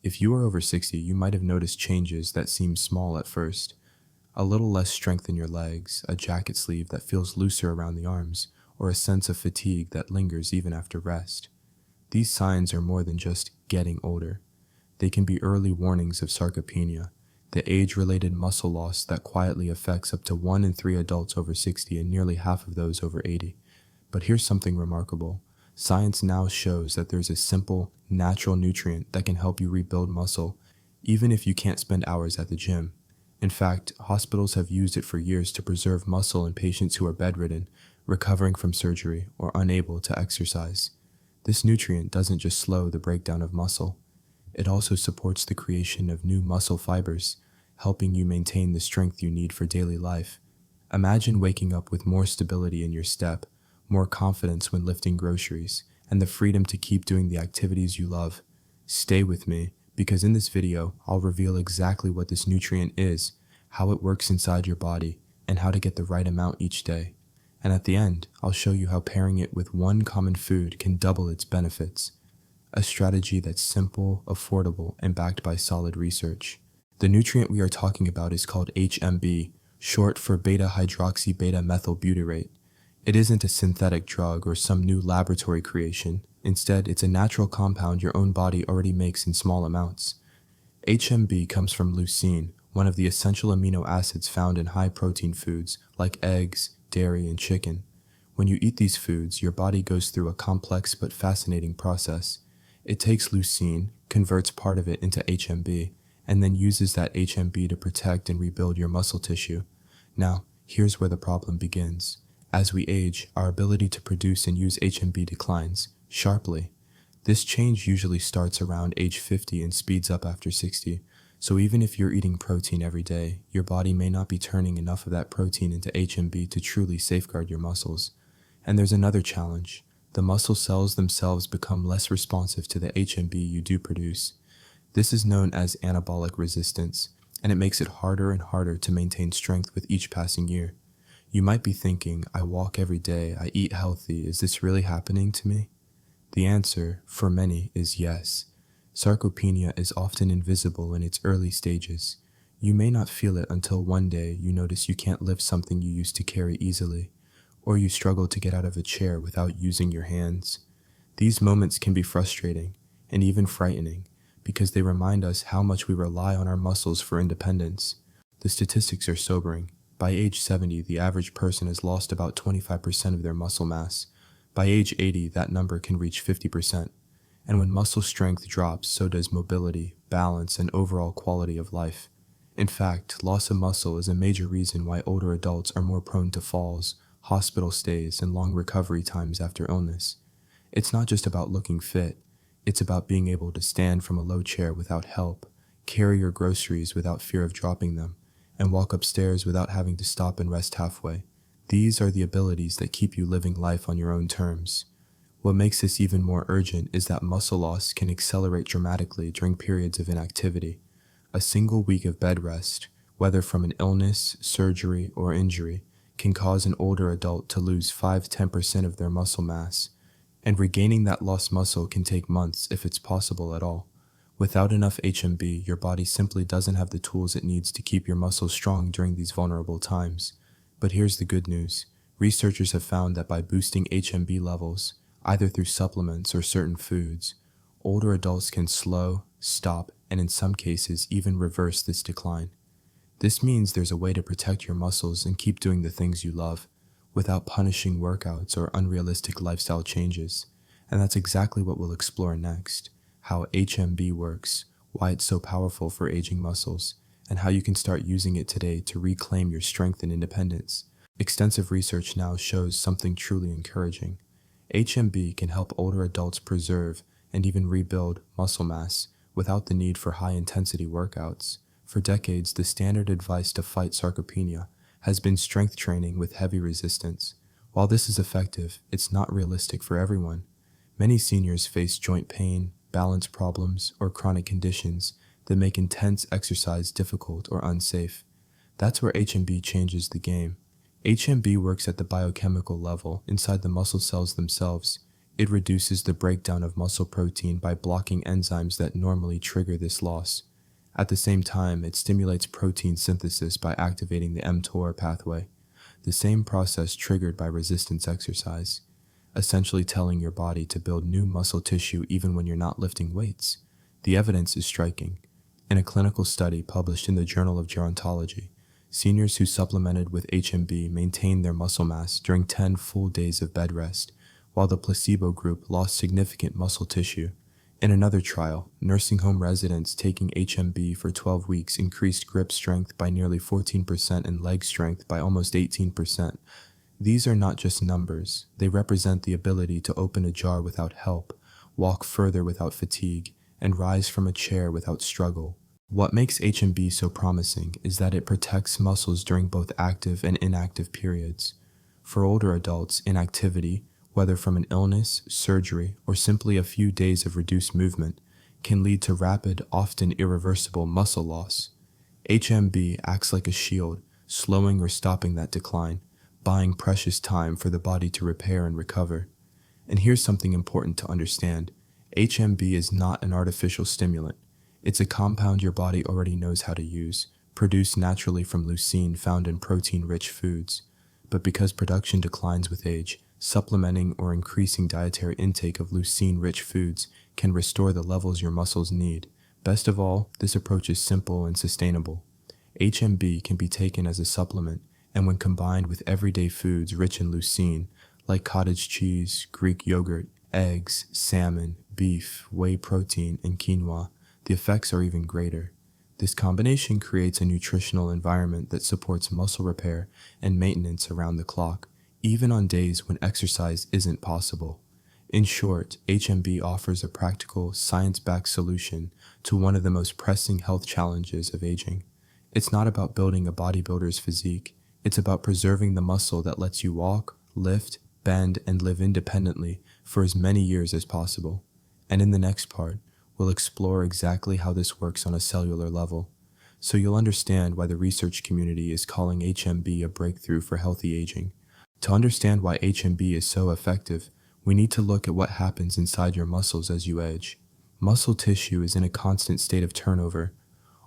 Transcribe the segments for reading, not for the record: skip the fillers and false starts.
If you are over 60, you might have noticed changes that seem small at first. A little less strength in your legs, a jacket sleeve that feels looser around the arms, or a sense of fatigue that lingers even after rest. These signs are more than just getting older. They can be early warnings of sarcopenia, the age-related muscle loss that quietly affects up to 1 in 3 adults over 60 and nearly half of those over 80. But here's something remarkable. Science now shows that there's a simple, natural nutrient that can help you rebuild muscle, even if you can't spend hours at the gym. In fact, hospitals have used it for years to preserve muscle in patients who are bedridden, recovering from surgery, or unable to exercise. This nutrient doesn't just slow the breakdown of muscle. It also supports the creation of new muscle fibers, helping you maintain the strength you need for daily life. Imagine waking up with more stability in your step, more confidence when lifting groceries, and the freedom to keep doing the activities you love. Stay with me, because in this video, I'll reveal exactly what this nutrient is, how it works inside your body, and how to get the right amount each day. And at the end, I'll show you how pairing it with one common food can double its benefits. A strategy that's simple, affordable, and backed by solid research. The nutrient we are talking about is called HMB, short for beta-hydroxybeta-methylbutyrate. It isn't a synthetic drug or some new laboratory creation. Instead, it's a natural compound your own body already makes in small amounts. HMB comes from leucine, one of the essential amino acids found in high-protein foods like eggs, dairy, and chicken. When you eat these foods, your body goes through a complex but fascinating process. It takes leucine, converts part of it into HMB, and then uses that HMB to protect and rebuild your muscle tissue. Now, here's where the problem begins. As we age, our ability to produce and use HMB declines sharply. This change usually starts around age 50 and speeds up after 60. So even if you're eating protein every day, your body may not be turning enough of that protein into HMB to truly safeguard your muscles. And there's another challenge. The muscle cells themselves become less responsive to the HMB you do produce. This is known as anabolic resistance, and it makes it harder and harder to maintain strength with each passing year. You might be thinking, I walk every day, I eat healthy, is this really happening to me? The answer, for many, is yes. Sarcopenia is often invisible in its early stages. You may not feel it until one day you notice you can't lift something you used to carry easily, or you struggle to get out of a chair without using your hands. These moments can be frustrating and even frightening because they remind us how much we rely on our muscles for independence. The statistics are sobering. By age 70, the average person has lost about 25% of their muscle mass. By age 80, that number can reach 50%. And when muscle strength drops, so does mobility, balance, and overall quality of life. In fact, loss of muscle is a major reason why older adults are more prone to falls, hospital stays, and long recovery times after illness. It's not just about looking fit. It's about being able to stand from a low chair without help, carry your groceries without fear of dropping them, and walk upstairs without having to stop and rest halfway. These are the abilities that keep you living life on your own terms. What makes this even more urgent is that muscle loss can accelerate dramatically during periods of inactivity. A single week of bed rest, whether from an illness, surgery, or injury, can cause an older adult to lose 5–10% of their muscle mass, and regaining that lost muscle can take months if it's possible at all. Without enough HMB, your body simply doesn't have the tools it needs to keep your muscles strong during these vulnerable times. But here's the good news. Researchers have found that by boosting HMB levels, either through supplements or certain foods, older adults can slow, stop, and in some cases even reverse this decline. This means there's a way to protect your muscles and keep doing the things you love, without punishing workouts or unrealistic lifestyle changes. And that's exactly what we'll explore next. How HMB works, why it's so powerful for aging muscles, and how you can start using it today to reclaim your strength and independence. Extensive research now shows something truly encouraging. HMB can help older adults preserve and even rebuild muscle mass without the need for high-intensity workouts. For decades, the standard advice to fight sarcopenia has been strength training with heavy resistance. While this is effective, it's not realistic for everyone. Many seniors face joint pain, balance problems, or chronic conditions that make intense exercise difficult or unsafe. That's where HMB changes the game. HMB works at the biochemical level inside the muscle cells themselves, It reduces the breakdown of muscle protein by blocking enzymes that normally trigger this loss. At the same time, it stimulates protein synthesis by activating the mTOR pathway, the same process triggered by resistance exercise, essentially telling your body to build new muscle tissue even when you're not lifting weights. The evidence is striking. In a clinical study published in the Journal of Gerontology, seniors who supplemented with HMB maintained their muscle mass during 10 full days of bed rest, while the placebo group lost significant muscle tissue. In another trial, nursing home residents taking HMB for 12 weeks increased grip strength by nearly 14% and leg strength by almost 18%. These are not just numbers, they represent the ability to open a jar without help, walk further without fatigue, and rise from a chair without struggle. What makes HMB so promising is that it protects muscles during both active and inactive periods. For older adults, inactivity, whether from an illness, surgery, or simply a few days of reduced movement, can lead to rapid, often irreversible muscle loss. HMB acts like a shield, slowing or stopping that decline, buying precious time for the body to repair and recover. And here's something important to understand. HMB is not an artificial stimulant. It's a compound your body already knows how to use, produced naturally from leucine found in protein-rich foods. But because production declines with age, supplementing or increasing dietary intake of leucine-rich foods can restore the levels your muscles need. Best of all, this approach is simple and sustainable. HMB can be taken as a supplement, and when combined with everyday foods rich in leucine, like cottage cheese, Greek yogurt, eggs, salmon, beef, whey protein, and quinoa, the effects are even greater. This combination creates a nutritional environment that supports muscle repair and maintenance around the clock, even on days when exercise isn't possible. In short, HMB offers a practical, science-backed solution to one of the most pressing health challenges of aging. It's not about building a bodybuilder's physique, it's about preserving the muscle that lets you walk, lift, bend, and live independently for as many years as possible. And in the next part, we'll explore exactly how this works on a cellular level, so you'll understand why the research community is calling HMB a breakthrough for healthy aging. To understand why HMB is so effective, we need to look at what happens inside your muscles as you age. Muscle tissue is in a constant state of turnover.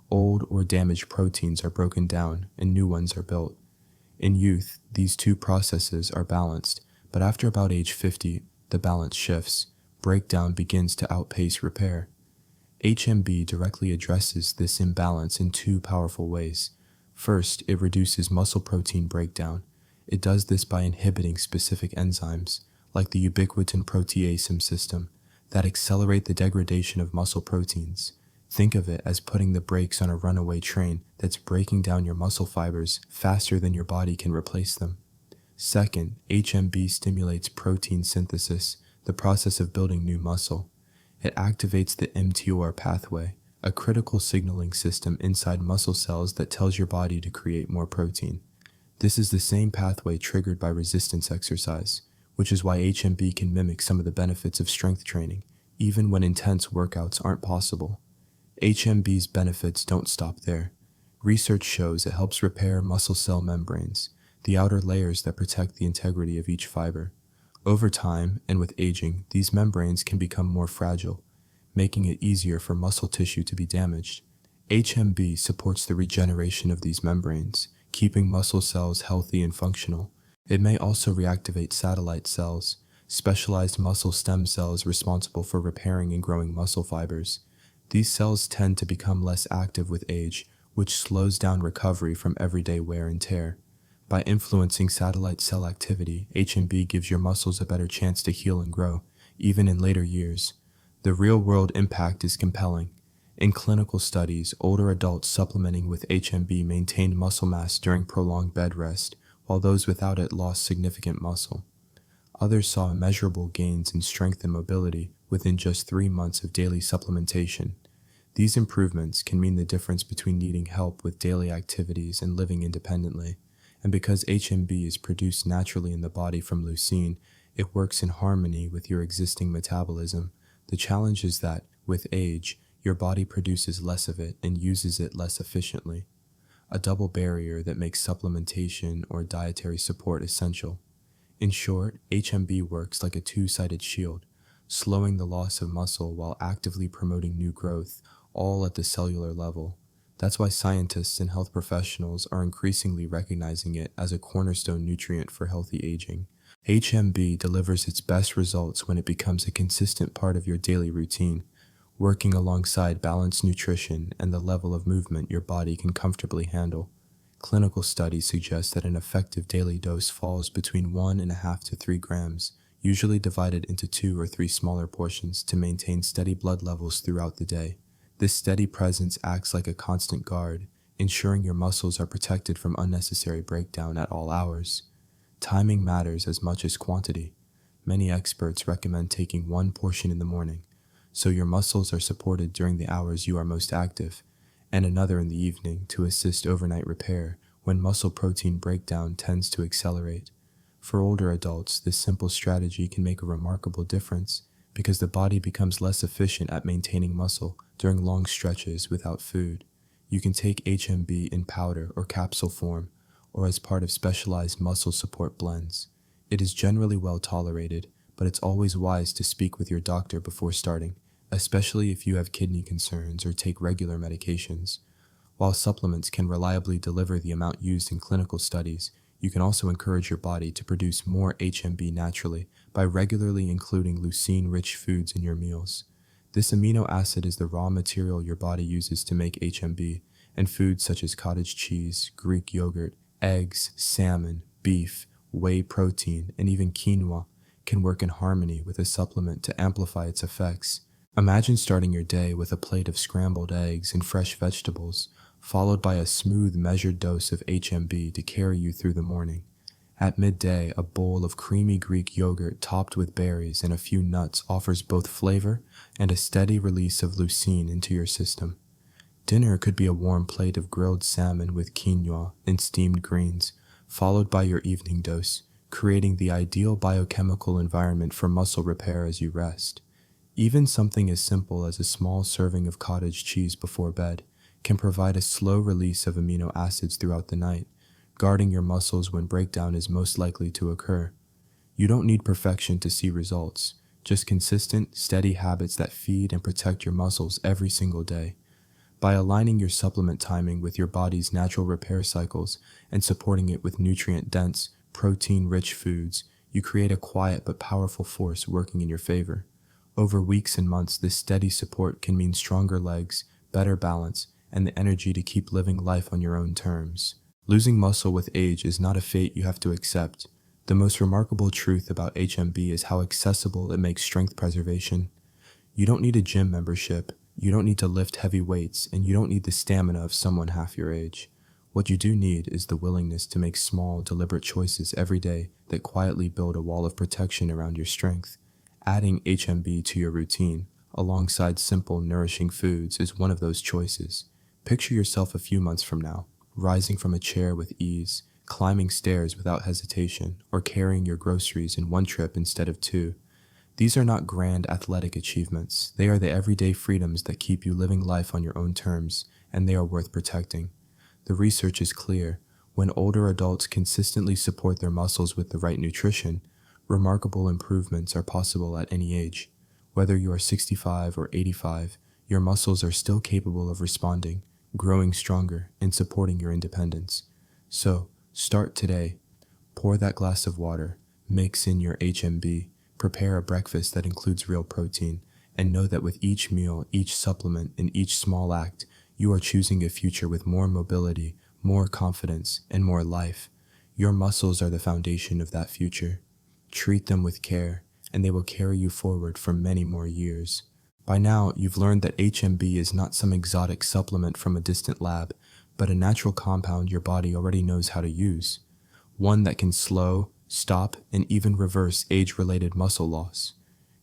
Old or damaged proteins are broken down and new ones are built. In youth, these two processes are balanced, but after about age 50, the balance shifts. Breakdown begins to outpace repair. HMB directly addresses this imbalance in two powerful ways. First, it reduces muscle protein breakdown. It does this by inhibiting specific enzymes, like the ubiquitin proteasome system, that accelerate the degradation of muscle proteins. Think of it as putting the brakes on a runaway train that's breaking down your muscle fibers faster than your body can replace them. Second, HMB stimulates protein synthesis, the process of building new muscle. It activates the mTOR pathway, a critical signaling system inside muscle cells that tells your body to create more protein. This is the same pathway triggered by resistance exercise, which is why HMB can mimic some of the benefits of strength training, even when intense workouts aren't possible. HMB's benefits don't stop there. Research shows it helps repair muscle cell membranes, the outer layers that protect the integrity of each fiber. Over time, and with aging, these membranes can become more fragile, making it easier for muscle tissue to be damaged. HMB supports the regeneration of these membranes, keeping muscle cells healthy and functional. It may also reactivate satellite cells, specialized muscle stem cells responsible for repairing and growing muscle fibers. These cells tend to become less active with age, which slows down recovery from everyday wear and tear. By influencing satellite cell activity, HMB gives your muscles a better chance to heal and grow, even in later years. The real-world impact is compelling. In clinical studies, older adults supplementing with HMB maintained muscle mass during prolonged bed rest, while those without it lost significant muscle. Others saw measurable gains in strength and mobility within just 3 months of daily supplementation. These improvements can mean the difference between needing help with daily activities and living independently. And because HMB is produced naturally in the body from leucine, it works in harmony with your existing metabolism. The challenge is that, with age, your body produces less of it and uses it less efficiently, a double barrier that makes supplementation or dietary support essential. In short, HMB works like a two-sided shield, slowing the loss of muscle while actively promoting new growth, all at the cellular level. That's why scientists and health professionals are increasingly recognizing it as a cornerstone nutrient for healthy aging. HMB delivers its best results when it becomes a consistent part of your daily routine, working alongside balanced nutrition and the level of movement your body can comfortably handle. Clinical studies suggest that an effective daily dose falls between 1.5 to 3 grams, usually divided into 2 or 3 smaller portions to maintain steady blood levels throughout the day. This steady presence acts like a constant guard, ensuring your muscles are protected from unnecessary breakdown at all hours. Timing matters as much as quantity. Many experts recommend taking one portion in the morning, so your muscles are supported during the hours you are most active, and another in the evening to assist overnight repair when muscle protein breakdown tends to accelerate. For older adults, this simple strategy can make a remarkable difference because the body becomes less efficient at maintaining muscle during long stretches without food. You can take HMB in powder or capsule form, or as part of specialized muscle support blends. It is generally well tolerated, but it's always wise to speak with your doctor before starting, especially if you have kidney concerns or take regular medications. While supplements can reliably deliver the amount used in clinical studies, you can also encourage your body to produce more HMB naturally by regularly including leucine-rich foods in your meals. This amino acid is the raw material your body uses to make HMB, and foods such as cottage cheese, Greek yogurt, eggs, salmon, beef, whey protein, and even quinoa can work in harmony with a supplement to amplify its effects. Imagine starting your day with a plate of scrambled eggs and fresh vegetables, followed by a smooth, measured dose of HMB to carry you through the morning. At midday, a bowl of creamy Greek yogurt topped with berries and a few nuts offers both flavor and a steady release of leucine into your system. Dinner could be a warm plate of grilled salmon with quinoa and steamed greens, followed by your evening dose, creating the ideal biochemical environment for muscle repair as you rest. Even something as simple as a small serving of cottage cheese before bed can provide a slow release of amino acids throughout the night, guarding your muscles when breakdown is most likely to occur. You don't need perfection to see results, just consistent, steady habits that feed and protect your muscles every single day. By aligning your supplement timing with your body's natural repair cycles and supporting it with nutrient-dense, protein-rich foods, you create a quiet but powerful force working in your favor. Over weeks and months, this steady support can mean stronger legs, better balance, and the energy to keep living life on your own terms. Losing muscle with age is not a fate you have to accept. The most remarkable truth about HMB is how accessible it makes strength preservation. You don't need a gym membership, you don't need to lift heavy weights, and you don't need the stamina of someone half your age. What you do need is the willingness to make small, deliberate choices every day that quietly build a wall of protection around your strength. Adding HMB to your routine, alongside simple, nourishing foods, is one of those choices. Picture yourself a few months from now, rising from a chair with ease, climbing stairs without hesitation, or carrying your groceries in one trip instead of two. These are not grand athletic achievements. They are the everyday freedoms that keep you living life on your own terms, and they are worth protecting. The research is clear. When older adults consistently support their muscles with the right nutrition, remarkable improvements are possible at any age. Whether you are 65 or 85, your muscles are still capable of responding, growing stronger, and supporting your independence. So, start today. Pour that glass of water, mix in your HMB, prepare a breakfast that includes real protein, and know that with each meal, each supplement, and each small act, you are choosing a future with more mobility, more confidence, and more life. Your muscles are the foundation of that future. Treat them with care, and they will carry you forward for many more years. By now, you've learned that HMB is not some exotic supplement from a distant lab, but a natural compound your body already knows how to use. One that can slow, stop, and even reverse age-related muscle loss.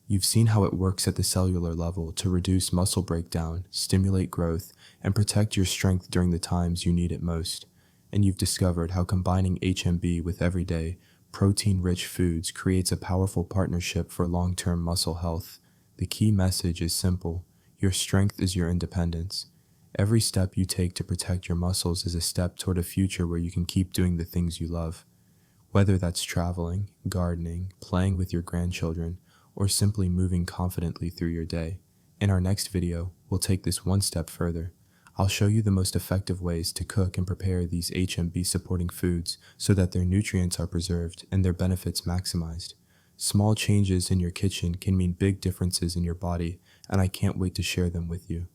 You've seen how it works at the cellular level to reduce muscle breakdown, stimulate growth, and protect your strength during the times you need it most. And you've discovered how combining HMB with everyday, protein-rich foods creates a powerful partnership for long-term muscle health. The key message is simple. Your strength is your independence. Every step you take to protect your muscles is a step toward a future where you can keep doing the things you love. Whether that's traveling, gardening, playing with your grandchildren, or simply moving confidently through your day. In our next video, we'll take this one step further. I'll show you the most effective ways to cook and prepare these HMB supporting foods so that their nutrients are preserved and their benefits maximized. Small changes in your kitchen can mean big differences in your body, and I can't wait to share them with you.